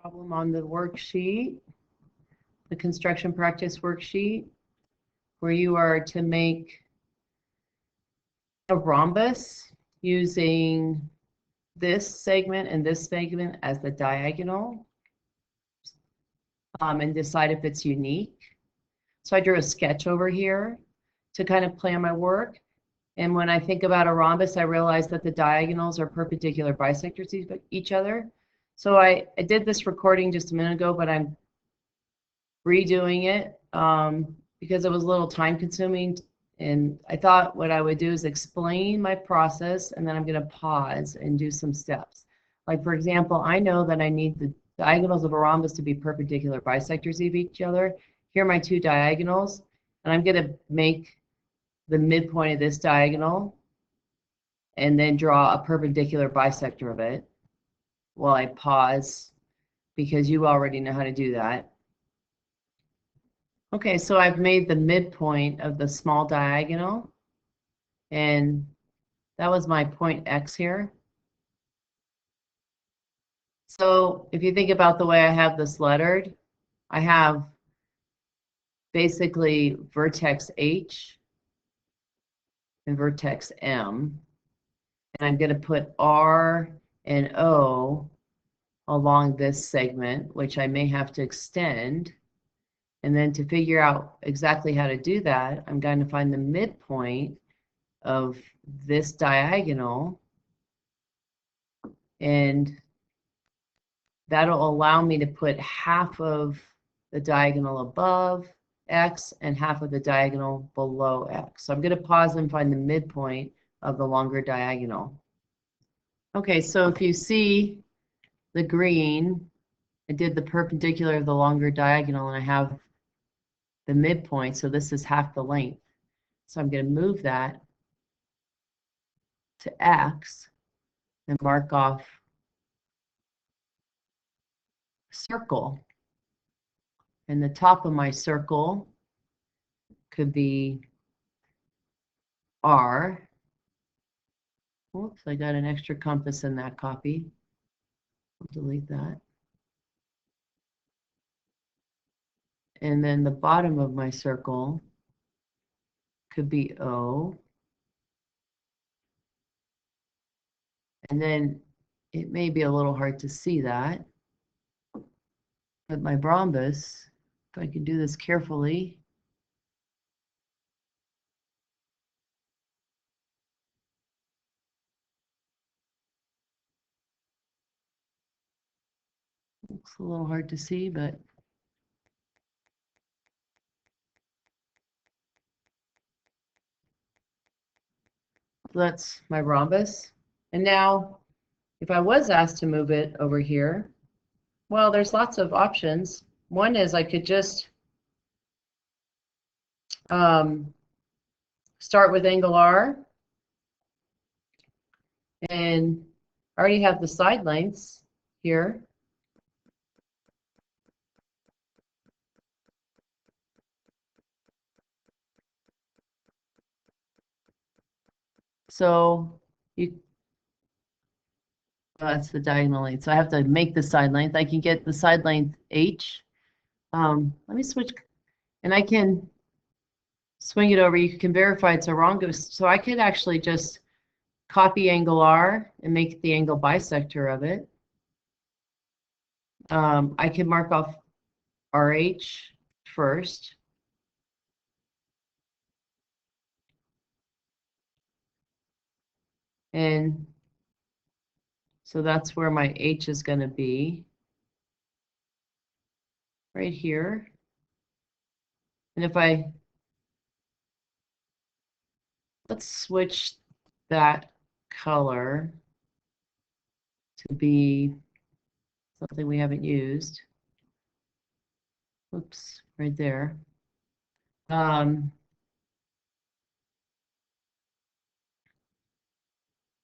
problem on the worksheet, the construction practice worksheet, where you are to make a rhombus using this segment and this segment as the diagonal, and decide if it's unique. So I drew a sketch over here to kind of plan my work. And when I think about a rhombus, I realize that the diagonals are perpendicular bisectors to each other. So I did this recording just a minute ago, but I'm redoing it because it was a little time consuming. And I thought what I would do is explain my process, and then I'm going to pause and do some steps. Like, for example, I know that I need the diagonals of a rhombus to be perpendicular bisectors of each other. Here are my two diagonals, and I'm going to make the midpoint of this diagonal and then draw a perpendicular bisector of it while I pause, because you already know how to do that. Okay, so I've made the midpoint of the small diagonal, and that was my point X here. So if you think about the way I have this lettered, I have basically vertex H and vertex M, and I'm going to put R and O along this segment, which I may have to extend. And then to figure out exactly how to do that, I'm going to find the midpoint of this diagonal, and that'll allow me to put half of the diagonal above X and half of the diagonal below X. So I'm going to pause and find the midpoint of the longer diagonal. Okay, so if you see the green, I did the perpendicular of the longer diagonal, and I have the midpoint, so this is half the length. So I'm going to move that to X and mark off circle. And the top of my circle could be R. Oops, I got an extra compass in that copy. I'll delete that. And then the bottom of my circle could be O. And then it may be a little hard to see that, but my rhombus, if I can do this carefully, looks a little hard to see, but that's my rhombus. And now, if I was asked to move it over here, well, there's lots of options. One is I could just start with angle R, and I already have the side lengths here. So that's the diagonal length. So I have to make the side length. I can get the side length H. Let me switch, and I can swing it over. You can verify it's a rhombus. So I could actually just copy angle R and make the angle bisector of it. I can mark off RH first. And so that's where my H is going to be, right here. And if let's switch that color to be something we haven't used. Oops, right there.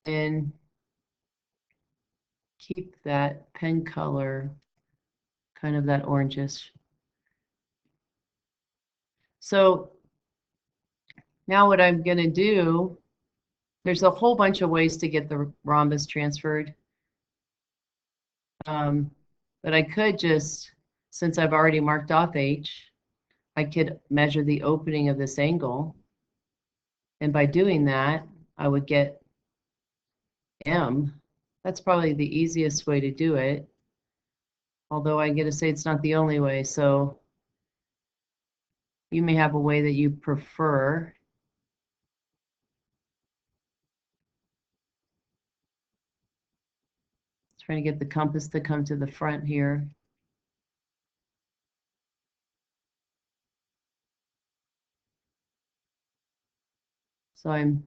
And keep that pen color kind of that orangish. So now what I'm going to do, there's a whole bunch of ways to get the rhombus transferred. But I could just, since I've already marked off H, I could measure the opening of this angle. And by doing that, I would get M. That's probably the easiest way to do it. Although I get to say it's not the only way. So you may have a way that you prefer. Trying to get the compass to come to the front here. So I'm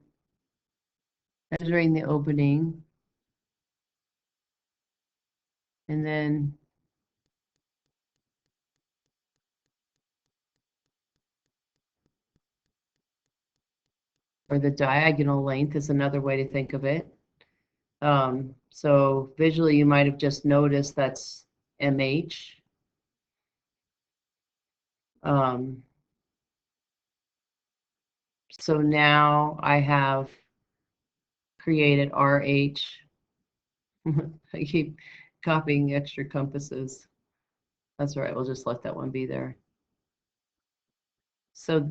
measuring the opening, and then or the diagonal length is another way to think of it. So visually you might have just noticed that's MH. So now I have created RH. I keep copying extra compasses. That's all right, we'll just let that one be there. So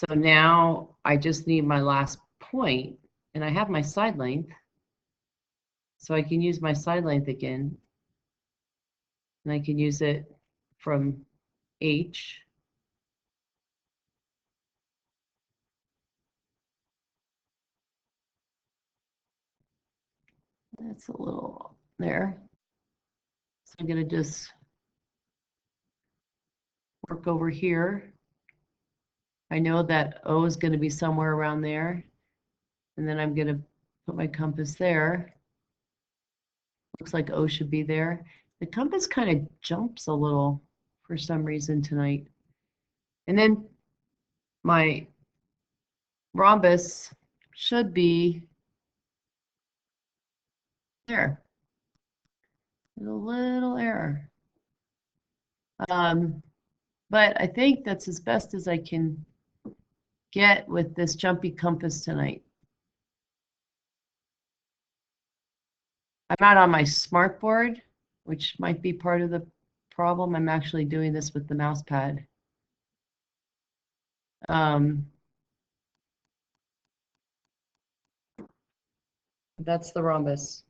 now I just need my last point, and I have my side length. So I can use my side length again, and I can use it from H. That's a little there. So I'm going to just work over here. I know that O is going to be somewhere around there. And then I'm going to put my compass there. Looks like O should be there. The compass kind of jumps a little for some reason tonight. And then my rhombus should be there. There's a little error. But I think that's as best as I can get with this jumpy compass tonight. I'm not on my smart board, which might be part of the problem. I'm actually doing this with the mouse pad. That's the rhombus.